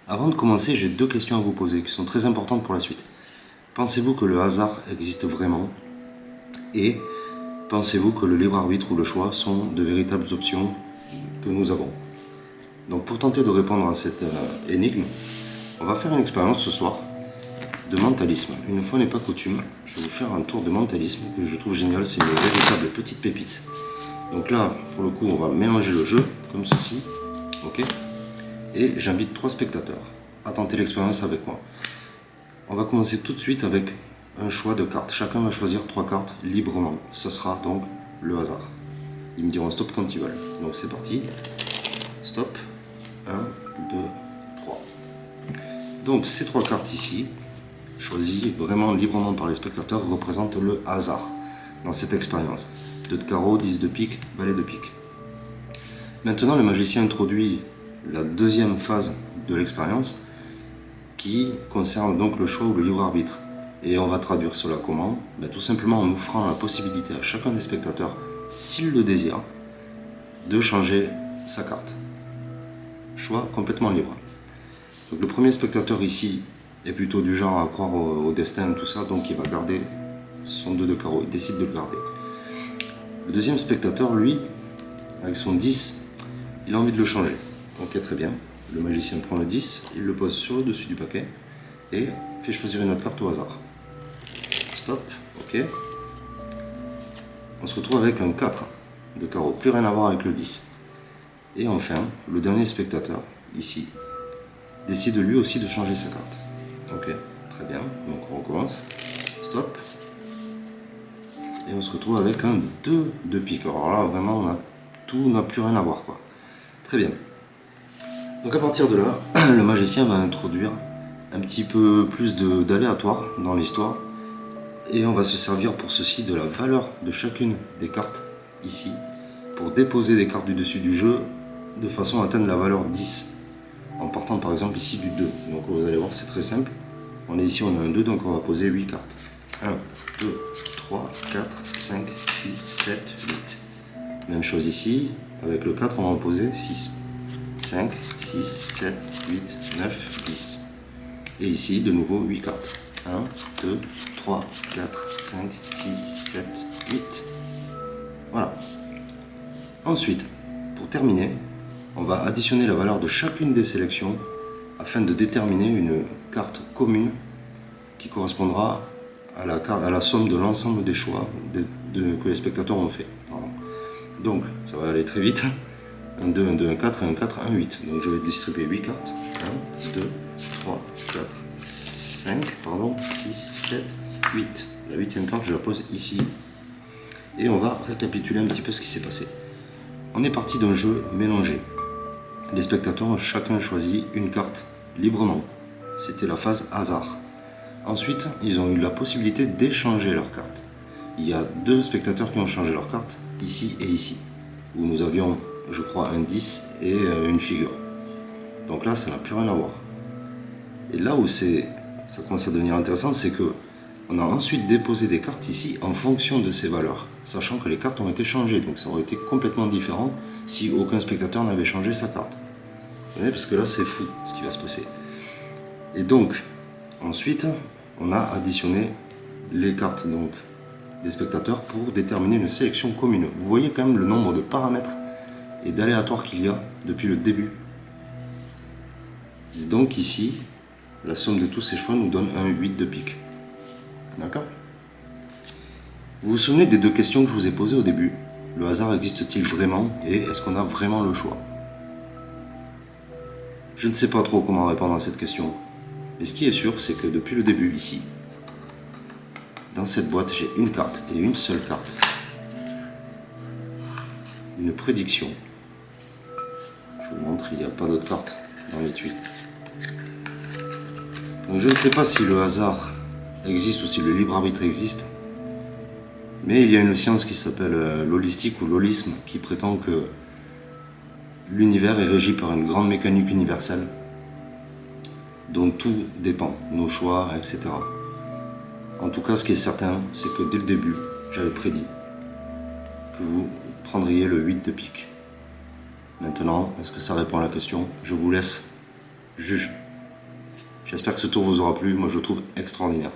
Avant de commencer, j'ai deux questions à vous poser qui sont très importantes pour la suite. Pensez-vous que le hasard existe vraiment? Et pensez-vous que le libre arbitre ou le choix sont de véritables options que nous avons? Donc pour tenter de répondre à cette énigme, on va faire une expérience ce soir de mentalisme. Une fois n'est pas coutume, je vais vous faire un tour de mentalisme que je trouve génial, c'est une véritable petite pépite. Donc là, pour le coup, on va mélanger le jeu comme ceci, ok? Et j'invite 3 spectateurs à tenter l'expérience avec moi. On va commencer tout de suite avec un choix de cartes. Chacun va choisir 3 cartes librement. Ce sera donc le hasard. Ils me diront stop quand ils veulent. Donc c'est parti. Stop. 1, 2, 3. Donc ces 3 cartes ici, choisies vraiment librement par les spectateurs, représentent le hasard dans cette expérience. 2 de carreau, 10 de pique, valet de pique. Maintenant, le magicien introduit la deuxième phase de l'expérience qui concerne donc le choix ou le libre arbitre. Et on va traduire cela comment? Tout simplement en offrant la possibilité à chacun des spectateurs, s'il le désire, de changer sa carte. Choix complètement libre. Donc le premier spectateur ici est plutôt du genre à croire au destin, tout ça, donc il va garder son 2 de carreau, il décide de le garder. Le deuxième spectateur, lui, avec son 10, il a envie de le changer. Ok, très bien. Le magicien prend le 10, il le pose sur le dessus du paquet et fait choisir une autre carte au hasard. Stop, ok. On se retrouve avec un 4 de carreau, plus rien à voir avec le 10. Et enfin, le dernier spectateur, ici, décide lui aussi de changer sa carte. Ok, très bien, donc on recommence. Stop. Et on se retrouve avec un 2 de pique. Alors là, vraiment, tout n'a plus rien à voir, quoi. Très bien. Donc à partir de là, le magicien va introduire un petit peu plus d'aléatoire dans l'histoire et on va se servir pour ceci de la valeur de chacune des cartes ici pour déposer des cartes du dessus du jeu de façon à atteindre la valeur 10 en partant par exemple ici du 2. Donc vous allez voir, c'est très simple. On est ici, on a un 2, donc on va poser 8 cartes. 1, 2, 3, 4, 5, 6, 7, 8. Même chose ici, avec le 4 on va poser 6. 5, 6, 7, 8, 9, 10. Et ici, de nouveau, 8 cartes. 1, 2, 3, 4, 5, 6, 7, 8. Voilà. Ensuite, pour terminer, on va additionner la valeur de chacune des sélections afin de déterminer une carte commune qui correspondra à la somme de l'ensemble des choix que les spectateurs ont fait. Pardon. Donc, ça va aller très vite. Un 2, un 2, un 4, et un 4, un 8. Donc je vais distribuer 8 cartes. 1, 2, 3, 4, 5, 6, 7, 8. La 8e carte, je la pose ici. Et on va récapituler un petit peu ce qui s'est passé. On est parti d'un jeu mélangé. Les spectateurs ont chacun choisi une carte librement. C'était la phase hasard. Ensuite, ils ont eu la possibilité d'échanger leurs cartes. Il y a 2 spectateurs qui ont changé leurs cartes, ici et ici, où nous avions, je crois, un 10 et une figure. Donc là, ça n'a plus rien à voir. Et là où ça commence à devenir intéressant, c'est que on a ensuite déposé des cartes ici en fonction de ces valeurs, sachant que les cartes ont été changées, donc ça aurait été complètement différent si aucun spectateur n'avait changé sa carte. Vous voyez, parce que là, c'est fou ce qui va se passer. Et donc, ensuite, on a additionné les cartes donc, des spectateurs pour déterminer une sélection commune. Vous voyez quand même le nombre de paramètres et d'aléatoires qu'il y a depuis le début. Et donc ici, la somme de tous ces choix nous donne un 8 de pique. D'accord? Vous vous souvenez des 2 questions que je vous ai posées au début? Le hasard existe-t-il vraiment et est-ce qu'on a vraiment le choix? Je ne sais pas trop comment répondre à cette question. Mais ce qui est sûr, c'est que depuis le début ici, dans cette boîte, j'ai une carte et une seule carte. Une prédiction. Je vous montre, il n'y a pas d'autres cartes dans les tuiles. Donc je ne sais pas si le hasard existe ou si le libre arbitre existe, mais il y a une science qui s'appelle l'holistique ou l'holisme qui prétend que l'univers est régi par une grande mécanique universelle dont tout dépend, nos choix, etc. En tout cas, ce qui est certain, c'est que dès le début, j'avais prédit que vous prendriez le 8 de pique. Maintenant, est-ce que ça répond à la question? Je vous laisse juger. J'espère que ce tour vous aura plu, moi je le trouve extraordinaire.